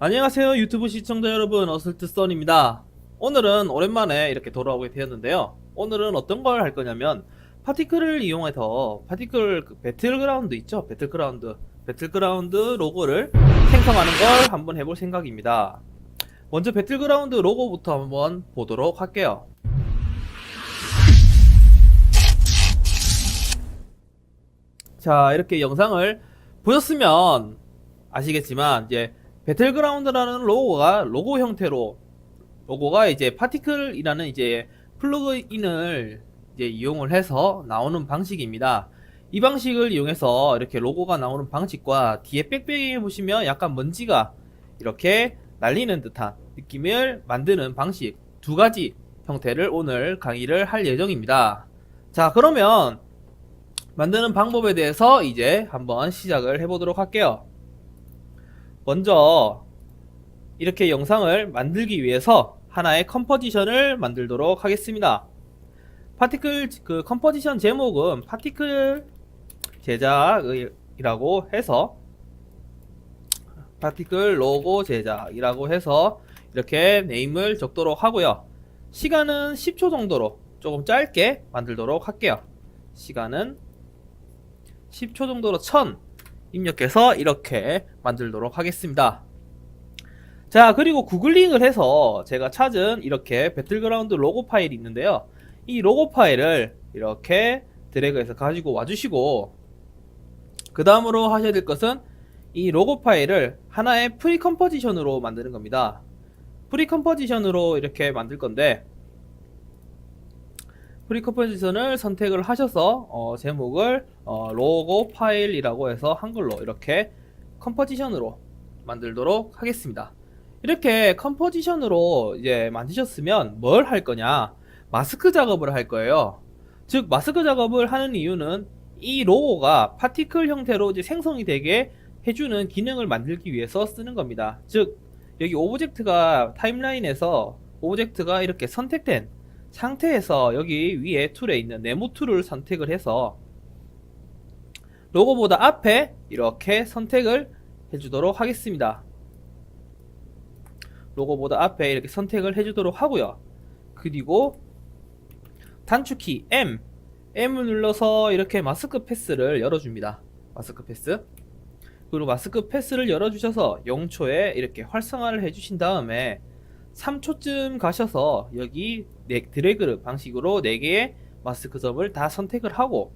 안녕하세요 유튜브 시청자 여러분, 어슬트썬입니다. 오늘은 오랜만에 이렇게 돌아오게 되었는데요. 오늘은 어떤 걸 할 거냐면 파티클을 이용해서 파티클 배틀그라운드 있죠? 배틀그라운드 로고를 생성하는 걸 한번 해볼 생각입니다. 먼저 배틀그라운드 로고부터 한번 보도록 할게요. 자, 이렇게 영상을 보셨으면 아시겠지만 이제 배틀그라운드라는 로고가 로고 형태로, 로고가 이제 파티클이라는 이제 플러그인을 이제 이용을 해서 나오는 방식입니다. 이 방식을 이용해서 이렇게 로고가 나오는 방식과 뒤에 백배경에 보시면 약간 먼지가 이렇게 날리는 듯한 느낌을 만드는 방식, 두 가지 형태를 오늘 강의를 할 예정입니다. 자, 그러면 만드는 방법에 대해서 이제 한번 시작을 해보도록 할게요. 먼저 이렇게 영상을 만들기 위해서 하나의 컴포지션을 만들도록 하겠습니다. 파티클 컴포지션 제목은 파티클 제작이라고 해서 파티클 로고 제작이라고 해서 이렇게 네임을 적도록 하고요. 시간은 10초 정도로 조금 짧게 만들도록 할게요. 시간은 10초 정도로 1000 입력해서 이렇게 만들도록 하겠습니다. 자, 그리고 구글링을 해서 제가 찾은 이렇게 배틀그라운드 로고 파일이 있는데요. 이 로고 파일을 이렇게 드래그해서 가지고 와주시고, 그 다음으로 하셔야 될 것은 이 로고 파일을 하나의 프리 컴포지션으로 만드는 겁니다. 프리 컴포지션으로 이렇게 만들 건데, 프리 컴포지션을 선택을 하셔서 제목을 로고 파일이라고 해서 한글로 이렇게 컴포지션으로 만들도록 하겠습니다. 이렇게 컴포지션으로 이제 만드셨으면 뭘 할 거냐, 마스크 작업을 할 거예요. 즉 마스크 작업을 하는 이유는 이 로고가 파티클 형태로 이제 생성이 되게 해주는 기능을 만들기 위해서 쓰는 겁니다. 즉 여기 오브젝트가 타임라인에서 오브젝트가 이렇게 선택된 상태에서 여기 위에 툴에 있는 네모 툴을 선택을 해서 로고보다 앞에 이렇게 선택을 해주도록 하겠습니다. 로고보다 앞에 이렇게 선택을 해주도록 하고요. 그리고 단축키 M을 눌러서 이렇게 마스크 패스를 열어줍니다. 마스크 패스. 그리고 마스크 패스를 열어주셔서 0초에 이렇게 활성화를 해주신 다음에 3초쯤 가셔서 여기 드래그 방식으로 4개의 마스크 점을 다 선택을 하고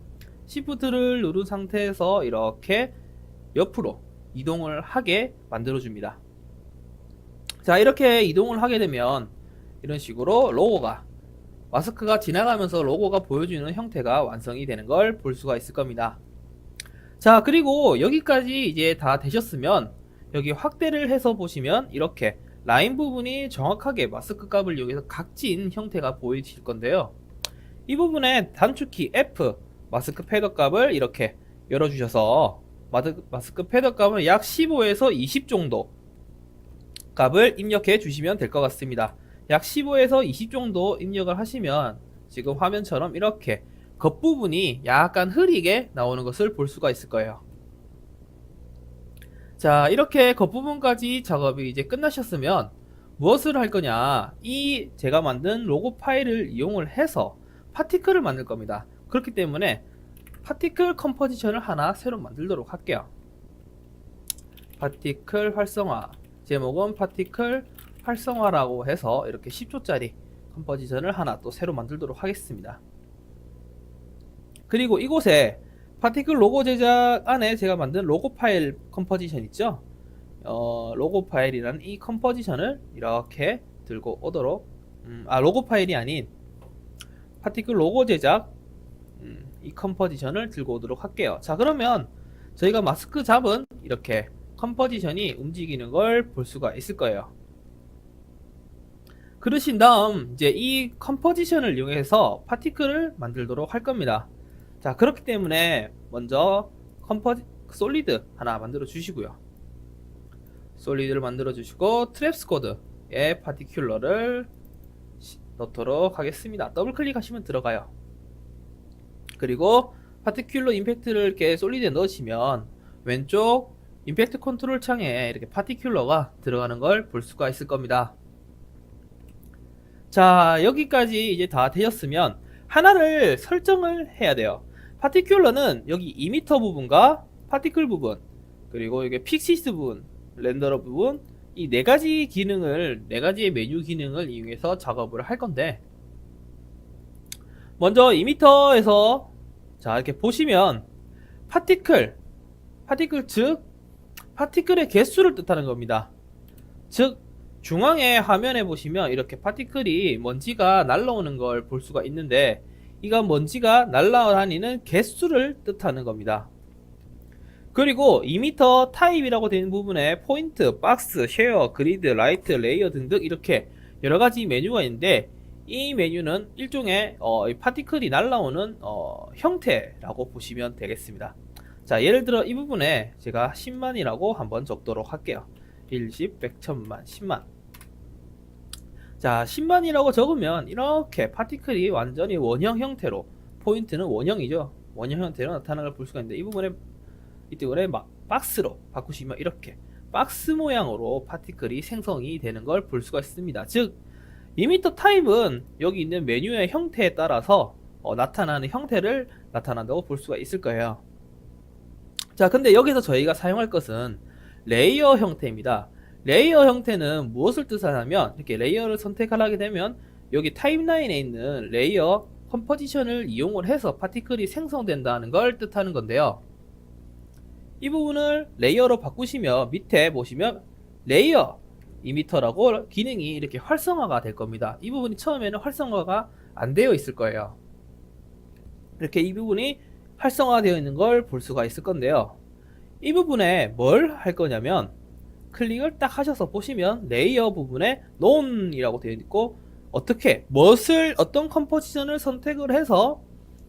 Shift를 누른 상태에서 이렇게 옆으로 이동을 하게 만들어줍니다. 자, 이렇게 이동을 하게 되면 이런 식으로 로고가, 마스크가 지나가면서 로고가 보여주는 형태가 완성이 되는 걸 볼 수가 있을 겁니다. 자, 그리고 여기까지 이제 다 되셨으면 여기 확대를 해서 보시면 이렇게 라인 부분이 정확하게 마스크 값을 이용해서 각진 형태가 보이실 건데요. 이 부분에 단축키 F, 마스크 패더 값을 이렇게 열어주셔서 마스크 패더 값은 약 15에서 20 정도 값을 입력해 주시면 될 것 같습니다. 약 15에서 20 정도 입력을 하시면 지금 화면처럼 이렇게 겉부분이 약간 흐리게 나오는 것을 볼 수가 있을 거예요. 자, 이렇게 겉부분까지 작업이 이제 끝나셨으면 무엇을 할 거냐, 이 제가 만든 로고 파일을 이용을 해서 파티클을 만들 겁니다. 그렇기 때문에 파티클 컴포지션을 하나 새로 만들도록 할게요. 파티클 활성화, 제목은 파티클 활성화라고 해서 이렇게 10초짜리 컴포지션을 하나 또 새로 만들도록 하겠습니다. 그리고 이곳에 파티클 로고 제작 안에 제가 만든 로고 파일 컴포지션 있죠? 로고 파일이라는 이 컴포지션을 이렇게 들고 오도록, 로고 파일이 아닌 파티클 로고 제작 이 컴포지션을 들고 오도록 할게요. 자, 그러면 저희가 마스크 잡은 이렇게 컴포지션이 움직이는 걸 볼 수가 있을 거예요. 그러신 다음 이제 이 컴포지션을 이용해서 파티클을 만들도록 할 겁니다. 자, 그렇기 때문에 먼저 솔리드 하나 만들어 주시고요. 솔리드를 만들어 주시고 트랩스 코드에 파티큘러를 넣도록 하겠습니다. 더블 클릭하시면 들어가요. 그리고 파티큘러 임팩트를 이렇게 솔리드에 넣으시면 왼쪽 임팩트 컨트롤 창에 이렇게 파티큘러가 들어가는 걸 볼 수가 있을 겁니다. 자, 여기까지 이제 다 되셨으면 하나를 설정을 해야 돼요. 파티큘러는 여기 2m 부분과 파티클 부분, 그리고 이게 픽시스 부분, 렌더러 부분, 이 네 가지 기능을, 네 가지의 메뉴 기능을 이용해서 작업을 할 건데, 먼저 2m에서 자, 이렇게 보시면 파티클 즉 파티클의 개수를 뜻하는 겁니다. 즉 중앙의 화면에 보시면 이렇게 파티클이 먼지가 날라오는 걸 볼 수가 있는데, 이건 먼지가 날아다니는 개수를 뜻하는 겁니다. 그리고 2m 타입이라고 되는 부분에 포인트, 박스, 쉐어, 그리드, 라이트, 레이어 등등 이렇게 여러가지 메뉴가 있는데, 이 메뉴는 일종의 파티클이 날라오는 형태라고 보시면 되겠습니다. 자, 예를 들어 이 부분에 제가 10만이라고 한번 적도록 할게요. 1, 10, 100, 1000만, 10만. 자, 10만이라고 적으면 이렇게 파티클이 완전히 원형 형태로, 포인트는 원형이죠. 원형 형태로 나타나는 걸 볼 수가 있는데, 이 부분에 이 때문에 박스로 바꾸시면 이렇게 박스 모양으로 파티클이 생성이 되는 걸 볼 수가 있습니다. 즉 2m 타입은 여기 있는 메뉴의 형태에 따라서 나타나는 형태를 나타난다고 볼 수가 있을 거예요. 자, 근데 여기서 저희가 사용할 것은 레이어 형태입니다. 레이어 형태는 무엇을 뜻하냐면, 이렇게 레이어를 선택하게 되면 여기 타임라인에 있는 레이어 컴포지션을 이용을 해서 파티클이 생성된다는 걸 뜻하는 건데요. 이 부분을 레이어로 바꾸시면 밑에 보시면 레이어 이미터라고 기능이 이렇게 활성화가 될 겁니다. 이 부분이 처음에는 활성화가 안 되어 있을 거예요. 이렇게 이 부분이 활성화되어 있는 걸 볼 수가 있을 건데요. 이 부분에 뭘 할 거냐면, 클릭을 딱 하셔서 보시면 레이어 부분에 논이라고 되어 있고, 어떤 컴포지션을 선택을 해서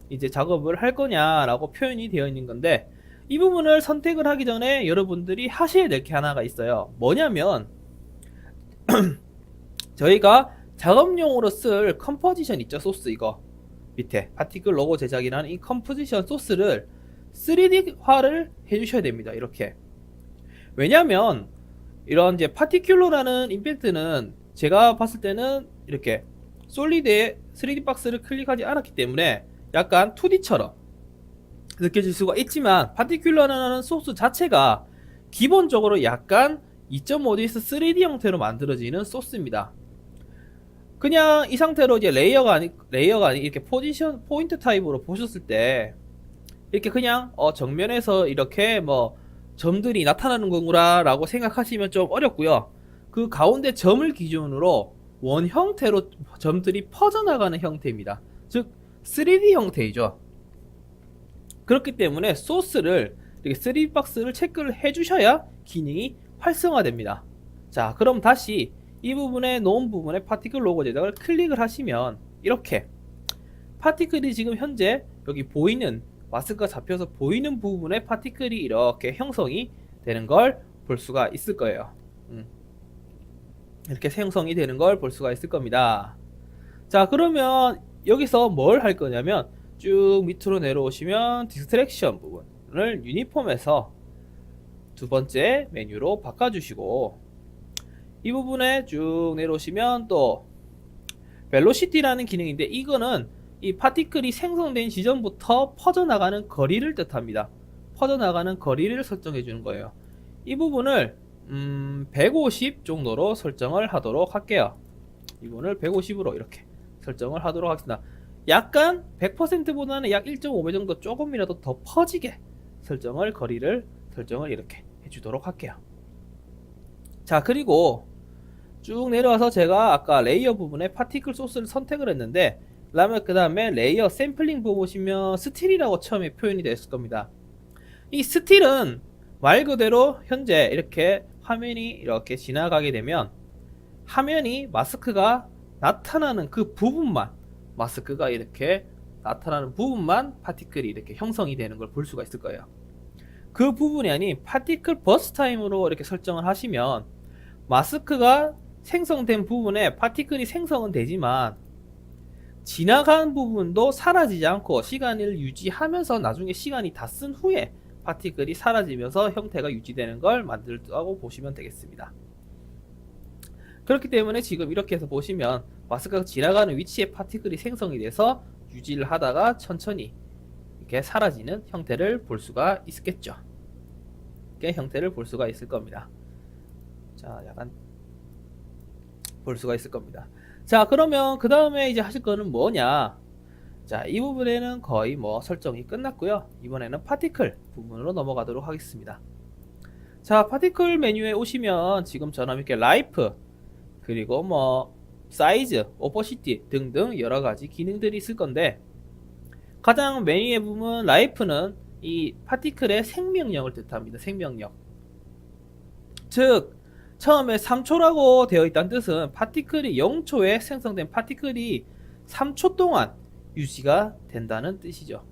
이제 작업을 할 거냐라고 표현이 되어 있는 건데, 이 부분을 선택을 하기 전에 여러분들이 하셔야 될 게 하나가 있어요. 뭐냐면 저희가 작업용으로 쓸 컴포지션 있죠, 소스. 이거 밑에 파티클 로고 제작이라는 이 컴포지션 소스를 3D화를 해주셔야 됩니다. 이렇게. 왜냐면 이런 이제 파티큘러라는 임팩트는 제가 봤을 때는 이렇게 솔리드에 3D 박스를 클릭하지 않았기 때문에 약간 2D처럼 느껴질 수가 있지만, 파티큘러라는 소스 자체가 기본적으로 약간 2.5D에서 3D 형태로 만들어지는 소스입니다. 그냥 이 상태로 이제 레이어가 아닌 이렇게 포인트 타입으로 보셨을 때 이렇게 그냥 정면에서 이렇게 뭐 점들이 나타나는 거구나 라고 생각하시면 좀 어렵고요. 그 가운데 점을 기준으로 원 형태로 점들이 퍼져나가는 형태입니다. 즉 3D 형태이죠. 그렇기 때문에 소스를 이렇게 3D 박스를 체크를 해주셔야 기능이 활성화됩니다. 자, 그럼 다시 이 부분에 놓은 부분에 파티클 로고 제작을 클릭을 하시면 이렇게 파티클이 지금 현재 여기 보이는 마스크가 잡혀서 보이는 부분에 파티클이 이렇게 형성이 되는 걸 볼 수가 있을 거예요. 이렇게 형성이 되는 걸 볼 수가 있을 겁니다. 자, 그러면 여기서 뭘 할 거냐면, 쭉 밑으로 내려오시면 디스트랙션 부분을 유니폼에서 두 번째 메뉴로 바꿔주시고, 이 부분에 쭉 내려오시면 또 벨로시티라는 기능인데, 이거는 이 파티클이 생성된 지점부터 퍼져나가는 거리를 뜻합니다. 퍼져나가는 거리를 설정해 주는 거예요. 이 부분을 150 정도로 설정을 하도록 할게요. 이 부분을 150으로 이렇게 설정을 하도록 하겠습니다. 약간 100%보다는 약 1.5배 정도 조금이라도 더 퍼지게 거리를 설정을 이렇게 해주도록 할게요. 자, 그리고 쭉 내려와서 제가 아까 레이어 부분에 파티클 소스를 선택을 했는데, 그 다음에 레이어 샘플링 보시면 스틸이라고 처음에 표현이 됐을 겁니다. 이 스틸은 말 그대로 현재 이렇게 화면이 이렇게 지나가게 되면 화면이 마스크가 나타나는 그 부분만, 마스크가 이렇게 나타나는 부분만 파티클이 이렇게 형성이 되는 걸 볼 수가 있을 거예요. 그 부분이 아닌 파티클 버스 타임으로 이렇게 설정을 하시면 마스크가 생성된 부분에 파티클이 생성은 되지만 지나간 부분도 사라지지 않고 시간을 유지하면서 나중에 시간이 다 쓴 후에 파티클이 사라지면서 형태가 유지되는 걸 만들었다고 보시면 되겠습니다. 그렇기 때문에 지금 이렇게 해서 보시면 마스크가 지나가는 위치에 파티클이 생성이 돼서 유지를 하다가 천천히 이렇게 사라지는 형태를 볼 수가 있겠죠. 이렇게 형태를 볼 수가 있을 겁니다. 자, 약간 볼 수가 있을 겁니다. 자, 그러면 그 다음에 이제 하실 거는 뭐냐? 자, 이 부분에는 거의 뭐 설정이 끝났고요. 이번에는 파티클 부분으로 넘어가도록 하겠습니다. 자, 파티클 메뉴에 오시면 지금처럼 이렇게 라이프, 그리고 뭐 사이즈, 오퍼시티 등등 여러가지 기능들이 있을 건데, 가장 메뉴에 보면 라이프는 이 파티클의 생명력을 뜻합니다. 생명력. 즉 처음에 3초라고 되어 있다는 뜻은 파티클이 0초에 생성된 파티클이 3초 동안 유지가 된다는 뜻이죠.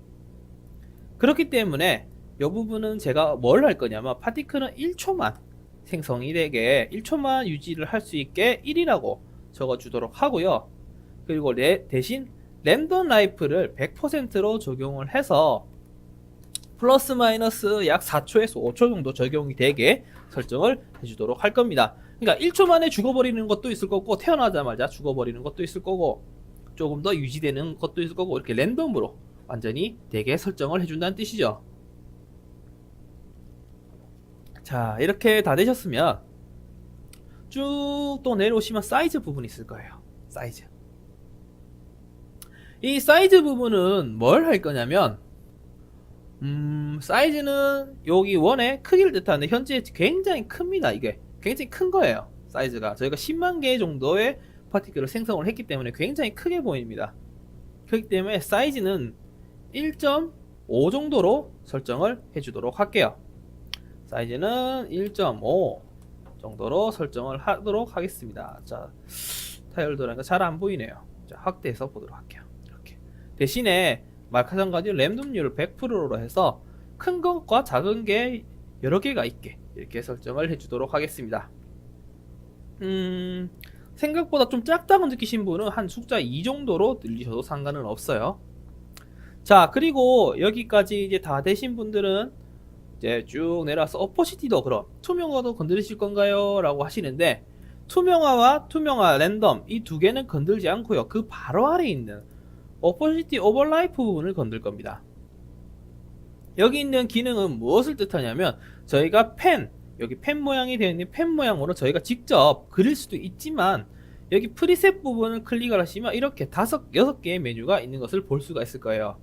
그렇기 때문에 이 부분은 제가 뭘 할 거냐면 파티클은 1초만 생성이 되게 1초만 유지를 할 수 있게 1이라고 적어 주도록 하고요. 그리고 대신 랜덤 라이프를 100%로 적용을 해서 플러스 마이너스 약 4초에서 5초 정도 적용이 되게 설정을 해주도록 할 겁니다. 그러니까 1초 만에 죽어버리는 것도 있을 거고, 태어나자마자 죽어버리는 것도 있을 거고, 조금 더 유지되는 것도 있을 거고, 이렇게 랜덤으로 완전히 되게 설정을 해준다는 뜻이죠. 자, 이렇게 다 되셨으면 쭉 또 내려오시면 사이즈 부분이 있을 거예요. 사이즈. 이 사이즈 부분은 뭘 할 거냐면, 사이즈는 여기 원의 크기를 뜻하는데 현재 굉장히 큽니다. 이게 굉장히 큰 거예요. 사이즈가 저희가 10만 개 정도의 파티클을 생성을 했기 때문에 굉장히 크게 보입니다. 그렇기 때문에 사이즈는 1.5 정도로 설정을 해주도록 할게요. 사이즈는 1.5 정도로 설정을 하도록 하겠습니다. 자, 타일 들어가니까 잘 안 보이네요. 자, 확대해서 보도록 할게요. 이렇게. 대신에 마찬가지로 랜덤률을 100%로 해서 큰 것과 작은 게 여러 개가 있게 이렇게 설정을 해주도록 하겠습니다. 생각보다 좀 작다고 느끼신 분은 한 숫자 2 정도로 늘리셔도 상관은 없어요. 자, 그리고 여기까지 이제 다 되신 분들은 이제 쭉 내려와서 오퍼시티도 그럼 투명화도 건드리실 건가요? 라고 하시는데, 투명화와 투명화 랜덤 이 두 개는 건들지 않고요. 그 바로 아래에 있는 오퍼시티 오버라이프 부분을 건들 겁니다. 여기 있는 기능은 무엇을 뜻하냐면, 저희가 여기 펜 모양이 되어 있는 펜 모양으로 저희가 직접 그릴 수도 있지만, 여기 프리셋 부분을 클릭을 하시면 이렇게 6개의 메뉴가 있는 것을 볼 수가 있을 거예요.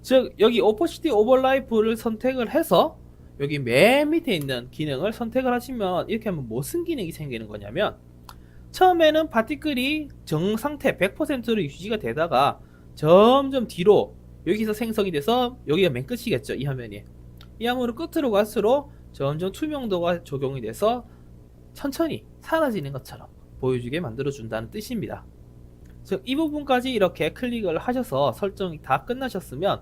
즉 여기 오퍼시티 오버라이프를 선택을 해서 여기 맨 밑에 있는 기능을 선택을 하시면 이렇게 하면 무슨 기능이 생기는 거냐면, 처음에는 파티클이 정상태 100%로 유지가 되다가 점점 뒤로 여기서 생성이 돼서 여기가 맨 끝이겠죠. 이 화면이. 이 화면으로 끝으로 갈수록 점점 투명도가 적용이 돼서 천천히 사라지는 것처럼 보여주게 만들어 준다는 뜻입니다. 즉 이 부분까지 이렇게 클릭을 하셔서 설정이 다 끝나셨으면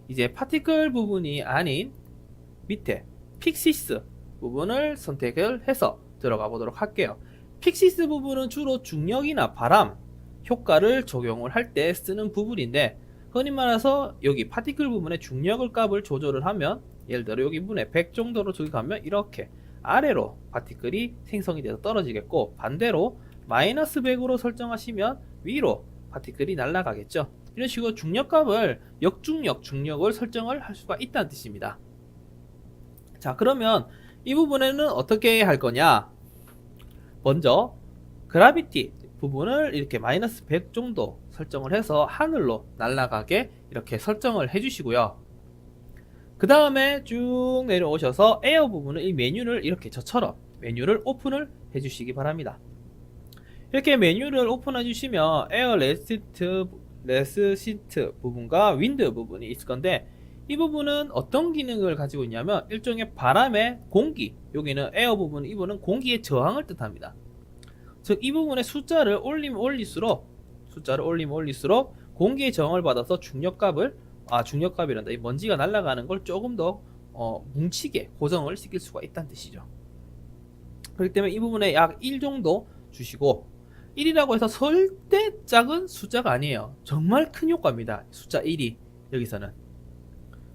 이제 파티클 부분이 아닌 밑에 픽시스 부분을 선택을 해서 들어가 보도록 할게요. 픽시스 부분은 주로 중력이나 바람 효과를 적용을 할 때 쓰는 부분인데, 흔히 말해서 여기 파티클 부분의 중력을 값을 조절을 하면, 예를 들어 여기 부분에 100 정도로 조직하면 이렇게 아래로 파티클이 생성이 돼서 떨어지겠고, 반대로 마이너스 100으로 설정하시면 위로 파티클이 날아가겠죠. 이런 식으로 중력값을 역중력, 중력을 설정을 할 수가 있다는 뜻입니다. 자, 그러면 이 부분에는 어떻게 할 거냐? 먼저 그라비티 부분을 이렇게 마이너스 100 정도 설정을 해서 하늘로 날아가게 이렇게 설정을 해주시고요. 그 다음에 쭉 내려오셔서 에어 부분은 이 메뉴를 이렇게 저처럼 메뉴를 오픈을 해주시기 바랍니다. 이렇게 메뉴를 오픈해 주시면 에어 레스시트 부분과 윈드 부분이 있을 건데, 이 부분은 어떤 기능을 가지고 있냐면 일종의 바람의 공기, 여기는 에어 부분, 이 부분은 공기의 저항을 뜻합니다. 즉 이 부분의 숫자를 올리면 올릴수록 공기의 저항을 받아서 중력값이란다, 이 먼지가 날아가는 걸 조금 더 뭉치게 고정을 시킬 수가 있다는 뜻이죠. 그렇기 때문에 이 부분에 약 1 정도 주시고, 1이라고 해서 절대 작은 숫자가 아니에요. 정말 큰 효과입니다. 숫자 1이 여기서는.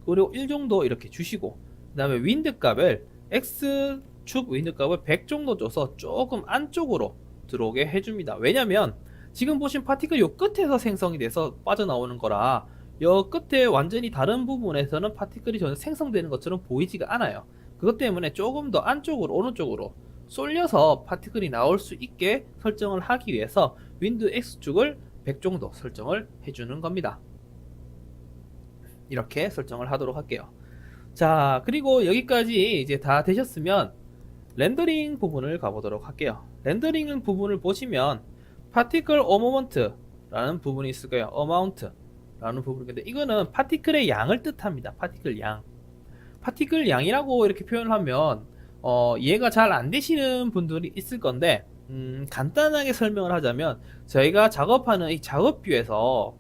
그리고 1 정도 이렇게 주시고, 그 다음에 윈드 값을 X축 윈드 값을 100 정도 줘서 조금 안쪽으로 들어오게 해줍니다. 왜냐면 지금 보신 파티클 요 끝에서 생성이 돼서 빠져나오는 거라, 요 끝에 완전히 다른 부분에서는 파티클이 전혀 생성되는 것처럼 보이지가 않아요. 그것 때문에 조금 더 안쪽으로, 오른쪽으로 쏠려서 파티클이 나올 수 있게 설정을 하기 위해서 윈드 X축을 100 정도 설정을 해주는 겁니다. 이렇게 설정을 하도록 할게요. 자, 그리고 여기까지 이제 다 되셨으면 렌더링 부분을 가보도록 할게요. 렌더링 부분을 보시면 파티클 어머먼트 라는 부분이 있을 거예요. 어마운트 라는 부분인데, 이거는 파티클의 양을 뜻합니다. 파티클 양. 파티클 양이라고 이렇게 표현을 하면 이해가 잘 안 되시는 분들이 있을 건데, 간단하게 설명을 하자면 저희가 작업하는 이 작업뷰에서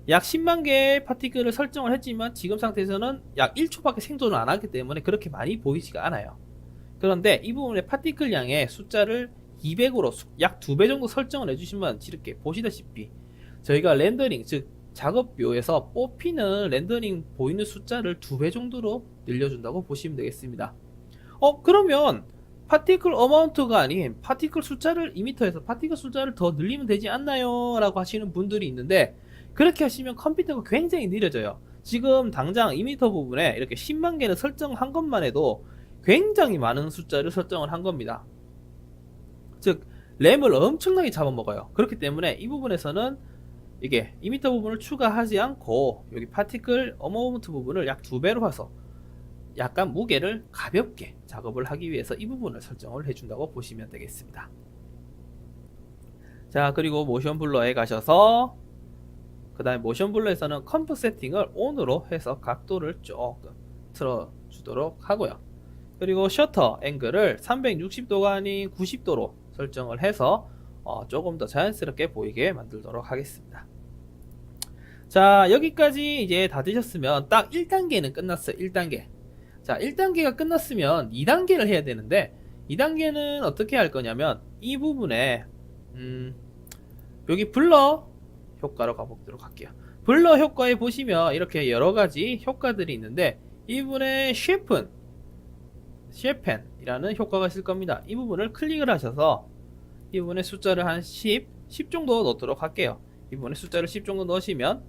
약 10만 개의 파티클을 설정을 했지만 지금 상태에서는 약 1초밖에 생존을 안 하기 때문에 그렇게 많이 보이지가 않아요. 그런데 이 부분의 파티클 양의 숫자를 200으로 약 2배 정도 설정을 해주시면 이렇게 보시다시피 저희가 렌더링, 즉 작업뷰에서 뽑히는 렌더링 보이는 숫자를 2배 정도로 늘려준다고 보시면 되겠습니다. 그러면 파티클 어마운트가 아닌 파티클 숫자를 2m에서 파티클 숫자를 더 늘리면 되지 않나요? 라고 하시는 분들이 있는데, 그렇게 하시면 컴퓨터가 굉장히 느려져요. 지금 당장 2m 부분에 이렇게 10만 개를 설정한 것만 해도 굉장히 많은 숫자를 설정을 한 겁니다. 즉 램을 엄청나게 잡아먹어요. 그렇기 때문에 이 부분에서는 이게 2m 부분을 추가하지 않고 여기 파티클 어머먼트 부분을 약 2배로 해서 약간 무게를 가볍게 작업을 하기 위해서 이 부분을 설정을 해준다고 보시면 되겠습니다. 자, 그리고 모션 블러에 가셔서 그 다음에 모션 블러에서는 컴프 세팅을 ON으로 해서 각도를 조금 틀어주도록 하고요. 그리고 셔터 앵글을 360도가 아닌 90도로 설정을 해서 조금 더 자연스럽게 보이게 만들도록 하겠습니다. 자, 여기까지 이제 다 되셨으면 딱 1단계는 끝났어요. 1단계. 자, 1단계가 끝났으면 2단계를 해야 되는데, 2단계는 어떻게 할 거냐면 이 부분에 여기 블러 효과로 가보도록 할게요. 블러 효과에 보시면 이렇게 여러가지 효과들이 있는데, 이 부분에 쉐펜이라는 효과가 있을 겁니다. 이 부분을 클릭을 하셔서 이 부분에 숫자를 한 10 정도 넣도록 할게요. 이 부분에 숫자를 10 정도 넣으시면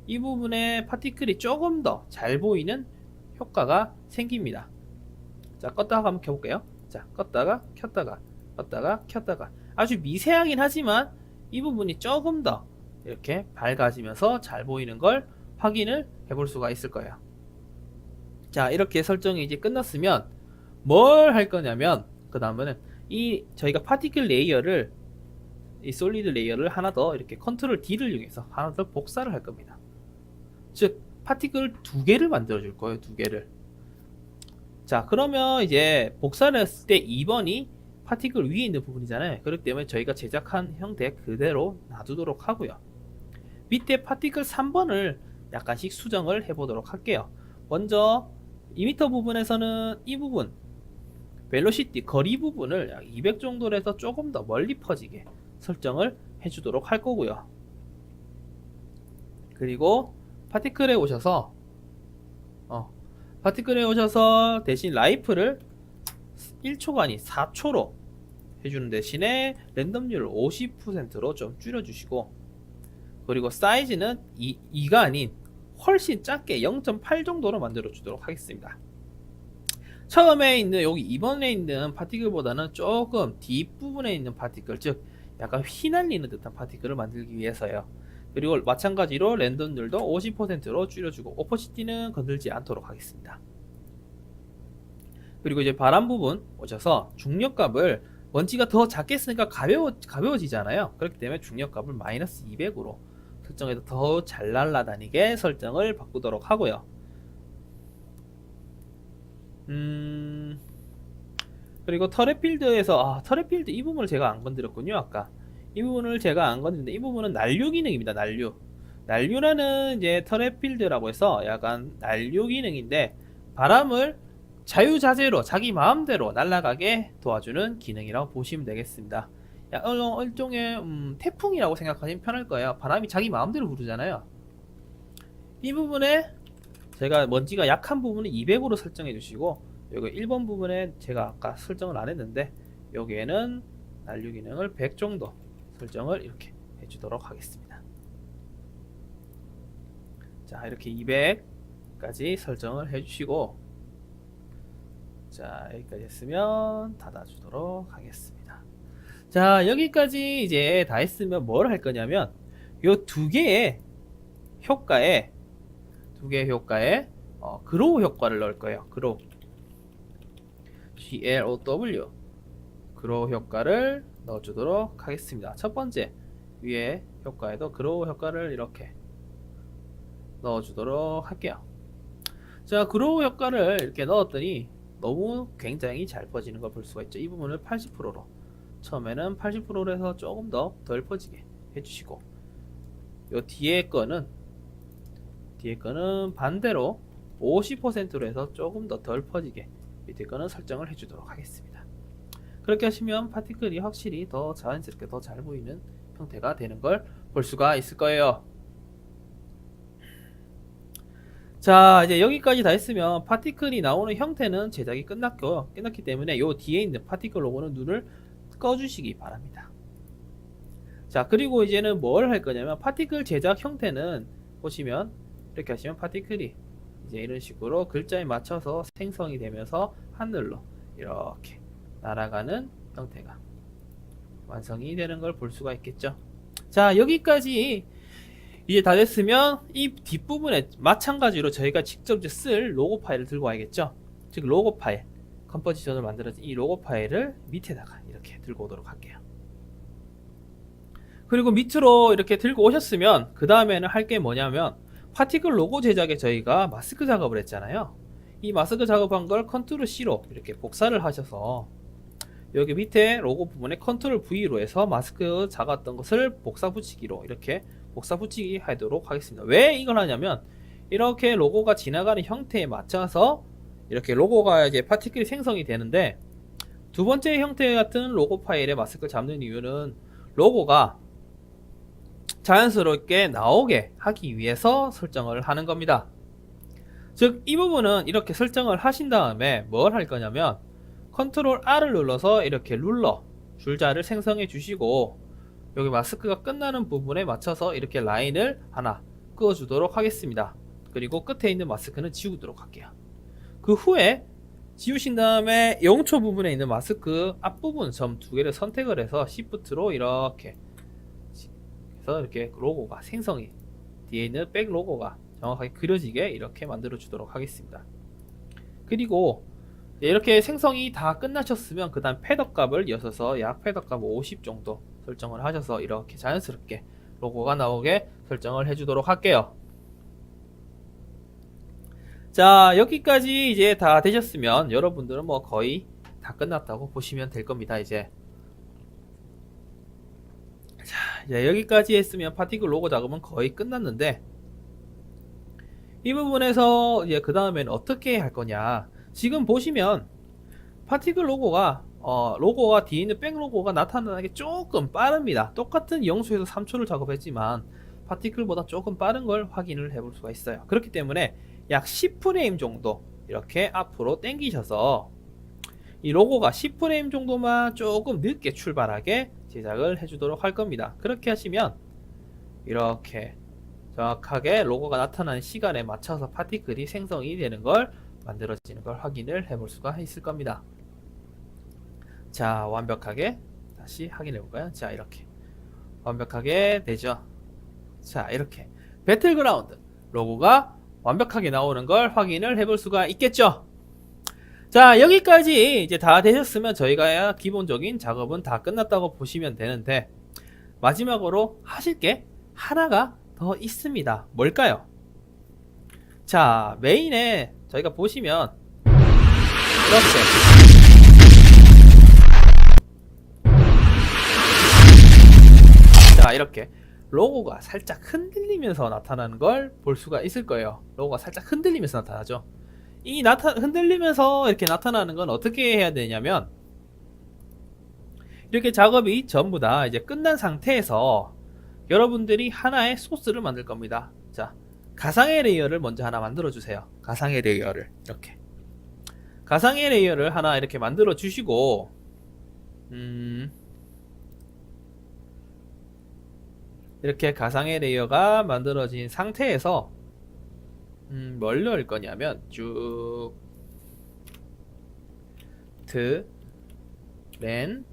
이 부분에 파티클이 조금 더 잘 보이는 효과가 생깁니다. 자, 껐다가 한번 켜볼게요. 자, 껐다가 켰다가 껐다가 켰다가 아주 미세하긴 하지만 이 부분이 조금 더 이렇게 밝아지면서 잘 보이는 걸 확인을 해볼 수가 있을 거예요. 자, 이렇게 설정이 이제 끝났으면 뭘 할 거냐면, 그 다음에는 이 저희가 파티클 레이어를, 이 솔리드 레이어를 하나 더 이렇게 컨트롤 D를 이용해서 하나 더 복사를 할 겁니다. 즉 파티클 2개를 만들어 줄 거예요. 2개를. 자, 그러면 이제 복사를 했을 때 2번이 파티클 위에 있는 부분이잖아요. 그렇기 때문에 저희가 제작한 형태 그대로 놔두도록 하고요. 밑에 파티클 3번을 약간씩 수정을 해 보도록 할게요. 먼저 2m 부분에서는 이 부분 벨로시티 거리 부분을 약 200 정도로 해서 조금 더 멀리 퍼지게 설정을 해 주도록 할 거고요. 그리고 파티클에 오셔서 대신 라이프를 1초가 아닌 4초로 해주는 대신에 랜덤률을 50%로 좀 줄여주시고, 그리고 사이즈는 2가 아닌 훨씬 작게 0.8 정도로 만들어 주도록 하겠습니다. 처음에 있는 여기 2번에 있는 파티클보다는 조금 뒷부분에 있는 파티클, 즉 약간 휘날리는 듯한 파티클을 만들기 위해서요. 그리고 마찬가지로 랜덤률도 50%로 줄여주고 오퍼시티는 건들지 않도록 하겠습니다. 그리고 이제 바람 부분 오셔서 중력값을, 먼지가 더 작게 쓰니까 가벼워지잖아요. 그렇기 때문에 중력값을 마이너스 200으로 설정해서 더 잘 날아다니게 설정을 바꾸도록 하고요. 그리고 터렛필드에서 터렛필드 이 부분을 제가 안 건드렸군요. 아까 이 부분을 제가 안 건드렸는데, 이 부분은 난류 기능입니다. 난류라는 이제 터렛필드라고 해서 약간 난류 기능인데, 바람을 자유자재로 자기 마음대로 날아가게 도와주는 기능이라고 보시면 되겠습니다. 일종의 태풍이라고 생각하시면 편할 거예요. 바람이 자기 마음대로 부르잖아요. 이 부분에 제가 먼지가 약한 부분은 200으로 설정해 주시고, 여기 1번 부분에 제가 아까 설정을 안 했는데 여기에는 난류 기능을 100 정도 설정을 이렇게 해주도록 하겠습니다. 자, 이렇게 200까지 설정을 해주시고, 자, 여기까지 했으면 닫아주도록 하겠습니다. 자, 여기까지 이제 다 했으면 뭘 할 거냐면 요 두 개의 효과에 그로우 효과를 넣을 거예요. 그로우 GLOW 그로우 효과를 넣어주도록 하겠습니다. 첫 번째 위에 효과에도 그로우 효과를 이렇게 넣어주도록 할게요. 자, 그로우 효과를 이렇게 넣었더니 너무 굉장히 잘 퍼지는 걸 볼 수가 있죠. 이 부분을 80%로 처음에는 80%로 해서 조금 더 덜 퍼지게 해주시고, 요 뒤에 거는 반대로 50%로 해서 조금 더 덜 퍼지게 밑에 거는 설정을 해주도록 하겠습니다. 그렇게 하시면 파티클이 확실히 더 자연스럽게 더 잘 보이는 형태가 되는 걸 볼 수가 있을 거예요. 자, 이제 여기까지 다 했으면 파티클이 나오는 형태는 제작이 끝났기 때문에 요 뒤에 있는 파티클 로고는 눈을 꺼주시기 바랍니다. 자, 그리고 이제는 뭘 할 거냐면 파티클 제작 형태는 보시면 이렇게 하시면 파티클이 이제 이런 식으로 글자에 맞춰서 생성이 되면서 하늘로 이렇게 날아가는 형태가 완성이 되는 걸 볼 수가 있겠죠. 자, 여기까지 이제 다 됐으면 이 뒷부분에 마찬가지로 저희가 직접 이제 쓸 로고 파일을 들고 와야겠죠. 즉 로고 파일, 컴포지션을 만들어진 이 로고 파일을 밑에다가 이렇게 들고 오도록 할게요. 그리고 밑으로 이렇게 들고 오셨으면 그 다음에는 할 게 뭐냐면 파티클 로고 제작에 저희가 마스크 작업을 했잖아요. 이 마스크 작업한 걸 컨트롤 C로 이렇게 복사를 하셔서 여기 밑에 로고 부분에 컨트롤 V로 해서 마스크 작았던 것을 복사 붙이기로 이렇게 복사 붙이기 하도록 하겠습니다. 왜 이걸 하냐면 이렇게 로고가 지나가는 형태에 맞춰서 이렇게 로고가 이제 파티클이 생성이 되는데, 두 번째 형태 같은 로고 파일에 마스크를 잡는 이유는 로고가 자연스럽게 나오게 하기 위해서 설정을 하는 겁니다. 즉 이 부분은 이렇게 설정을 하신 다음에 뭘 할 거냐면 컨트롤 R을 눌러서 이렇게 룰러 줄자를 생성해 주시고, 여기 마스크가 끝나는 부분에 맞춰서 이렇게 라인을 하나 그어 주도록 하겠습니다. 그리고 끝에 있는 마스크는 지우도록 할게요. 그 후에 지우신 다음에 0초 부분에 있는 마스크 앞부분 점 두 개를 선택을 해서 Shift로 이렇게 해서 이렇게 로고가 생성이 뒤에 있는 백 로고가 정확하게 그려지게 이렇게 만들어 주도록 하겠습니다. 그리고 이렇게 생성이 다 끝나셨으면 그 다음 패더 값을 여셔서 약 패더 값 50 정도 설정을 하셔서 이렇게 자연스럽게 로고가 나오게 설정을 해주도록 할게요. 자, 여기까지 이제 다 되셨으면 여러분들은 뭐 거의 다 끝났다고 보시면 될 겁니다. 이제 자, 이제 여기까지 했으면 파티클 로고 작업은 거의 끝났는데, 이 부분에서 이제 그 다음에는 어떻게 할 거냐. 지금 보시면 파티클 로고가 뒤에 있는 백 로고가 나타나는 게 조금 빠릅니다. 똑같은 0수에서 3초를 작업했지만 파티클보다 조금 빠른 걸 확인을 해볼 수가 있어요. 그렇기 때문에 약 10프레임 정도 이렇게 앞으로 당기셔서 이 로고가 10프레임 정도만 조금 늦게 출발하게 제작을 해주도록 할 겁니다. 그렇게 하시면 이렇게 정확하게 로고가 나타나는 시간에 맞춰서 파티클이 생성이 되는 걸 만들어지는 걸 확인을 해볼 수가 있을 겁니다. 자, 완벽하게 다시 확인해 볼까요? 자, 이렇게 완벽하게 되죠. 자, 이렇게 배틀그라운드 로고가 완벽하게 나오는 걸 확인을 해볼 수가 있겠죠. 자, 여기까지 이제 다 되셨으면 저희가 기본적인 작업은 다 끝났다고 보시면 되는데, 마지막으로 하실 게 하나가 더 있습니다. 뭘까요? 자, 메인에 저희가 보시면 이렇게 자, 이렇게 로고가 살짝 흔들리면서 나타나는 걸 볼 수가 있을 거예요. 로고가 살짝 흔들리면서 나타나죠. 이 흔들리면서 이렇게 나타나는 건 어떻게 해야 되냐면, 이렇게 작업이 전부 다 이제 끝난 상태에서 여러분들이 하나의 소스를 만들 겁니다. 자, 가상의 레이어를 먼저 하나 만들어 주세요. 가상의 레이어를 이렇게 가상의 레이어를 하나 이렇게 만들어 주시고 이렇게 가상의 레이어가 만들어진 상태에서 뭘 넣을 거냐면 쭉 렌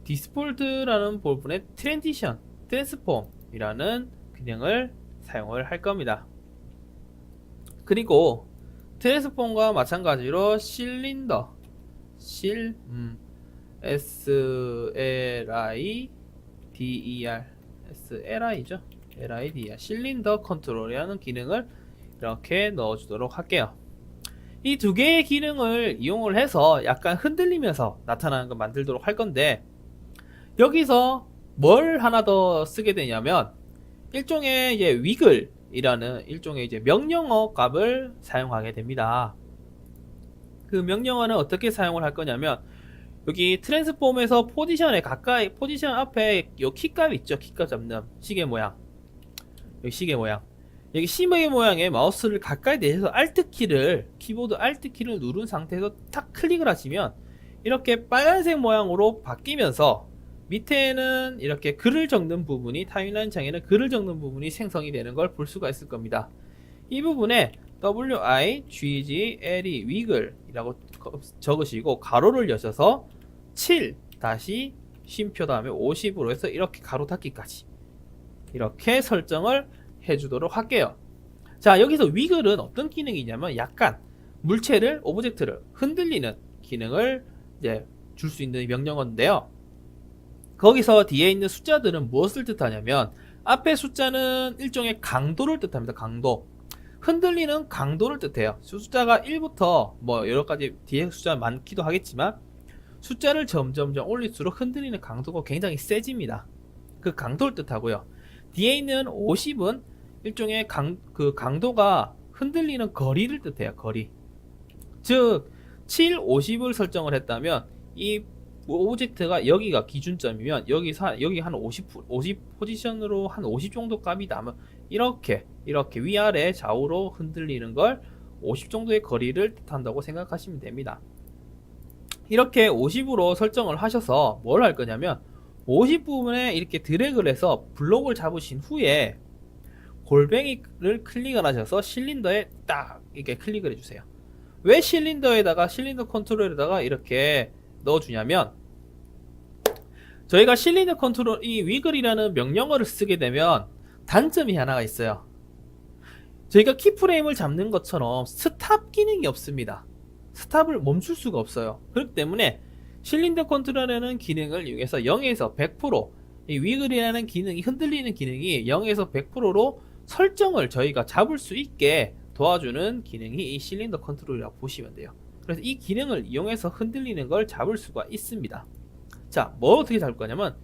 디스폴트라는 부분의 트랜지션 트랜스폼이라는 기능을 사용을 할 겁니다. 그리고 트랜스폼과 마찬가지로 실린더 SLIDER 실린더 컨트롤이라는 기능을 이렇게 넣어주도록 할게요. 이 두 개의 기능을 이용을 해서 약간 흔들리면서 나타나는 걸 만들도록 할 건데, 여기서 뭘 하나 더 쓰게 되냐면 일종의 이제 위글이라는 일종의 이제 명령어 값을 사용하게 됩니다. 그 명령어는 어떻게 사용을 할 거냐면, 여기 트랜스폼에서 포지션에 가까이, 포지션 앞에 요 키값 있죠? 키값 잡는 시계 모양, 여기 시계 모양, 여기 시계 모양의 마우스를 가까이 대셔서 Alt키를, 키보드 Alt키를 누른 상태에서 탁 클릭을 하시면 이렇게 빨간색 모양으로 바뀌면서 밑에는 이렇게 글을 적는 부분이, 타임라인 창에는 글을 적는 부분이 생성이 되는 걸 볼 수가 있을 겁니다. 이 부분에 WIGGLE 위글이라고 적으시고 가로를 여셔서 7 다시 쉼표 다음에 50으로 해서 이렇게 가로 닫기까지 이렇게 설정을 해주도록 할게요. 자, 여기서 위글은 어떤 기능이냐면 약간 물체를, 오브젝트를 흔들리는 기능을 이제 줄 수 있는 명령어인데요. 거기서 뒤에 있는 숫자들은 무엇을 뜻하냐면, 앞에 숫자는 일종의 강도를 뜻합니다. 강도. 흔들리는 강도를 뜻해요. 숫자가 1부터 뭐 여러가지 뒤에 숫자가 많기도 하겠지만 숫자를 점점점 올릴수록 흔들리는 강도가 굉장히 세집니다. 그 강도를 뜻하고요. 뒤에 있는 50은 일종의 강도가 흔들리는 거리를 뜻해요. 거리. 즉 7, 50을 설정을 했다면 이 오브젝트가 여기가 기준점이면 여기 한 50 포지션으로 한 50 정도 값이 나면 이렇게 위아래 좌우로 흔들리는 걸 50 정도의 거리를 뜻한다고 생각하시면 됩니다. 이렇게 50으로 설정을 하셔서 뭘 할 거냐면 50 부분에 이렇게 드래그를 해서 블록을 잡으신 후에 골뱅이를 클릭을 하셔서 실린더에 딱 이렇게 클릭을 해주세요. 왜 실린더 컨트롤에다가 이렇게 넣어주냐면, 저희가 실린더 컨트롤, 이 위글이라는 명령어를 쓰게 되면 단점이 하나가 있어요. 저희가 키프레임을 잡는 것처럼 스탑 기능이 없습니다. 스탑을 멈출 수가 없어요. 그렇기 때문에 실린더 컨트롤이라는 기능을 이용해서 0에서 100%, 이 위글이라는 기능이, 흔들리는 기능이 0에서 100%로 설정을 저희가 잡을 수 있게 도와주는 기능이 이 실린더 컨트롤이라고 보시면 돼요. 그래서 이 기능을 이용해서 흔들리는 걸 잡을 수가 있습니다. 자, 뭐 어떻게 잡을 거냐면,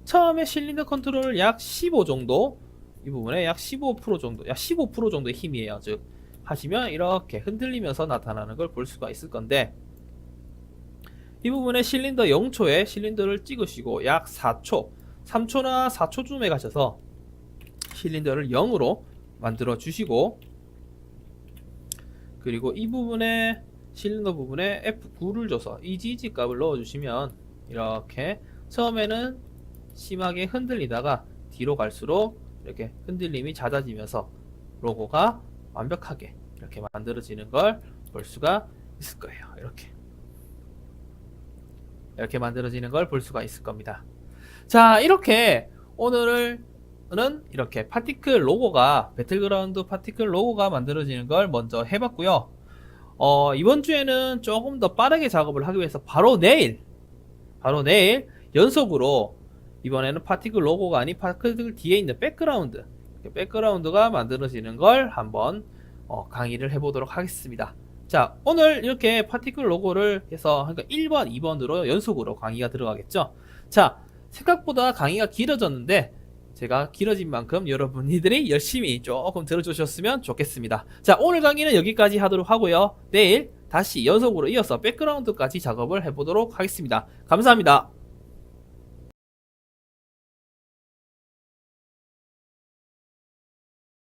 처음에 실린더 컨트롤을 약 15 정도, 이 부분에 약 15% 정도, 약 15% 정도의 힘이에요. 즉 하시면 이렇게 흔들리면서 나타나는 걸 볼 수가 있을 건데, 이 부분에 실린더 0초에 실린더를 찍으시고 약 4초, 3초나 4초쯤에 가셔서 실린더를 0으로 만들어 주시고, 그리고 이 부분에 실린더 부분에 F9를 줘서 EGG 값을 넣어 주시면 이렇게 처음에는 심하게 흔들리다가 뒤로 갈수록 이렇게 흔들림이 잦아지면서 로고가 완벽하게 이렇게 만들어지는 걸 볼 수가 있을 거예요. 이렇게 만들어지는 걸 볼 수가 있을 겁니다. 자, 이렇게 오늘은 이렇게 파티클 로고가, 배틀그라운드 파티클 로고가 만들어지는 걸 먼저 해봤고요. 이번 주에는 조금 더 빠르게 작업을 하기 위해서 바로 내일 연속으로, 이번에는 파티클 로고가 아닌 파티클 뒤에 있는 백그라운드가 만들어지는 걸 한번 강의를 해보도록 하겠습니다. 자, 오늘 이렇게 파티클 로고를 해서, 그러니까 1번, 2번으로 연속으로 강의가 들어가겠죠. 자, 생각보다 강의가 길어졌는데 제가 길어진 만큼 여러분들이 열심히 조금 들어주셨으면 좋겠습니다. 자, 오늘 강의는 여기까지 하도록 하고요. 내일 다시 연속으로 이어서 백그라운드까지 작업을 해보도록 하겠습니다. 감사합니다.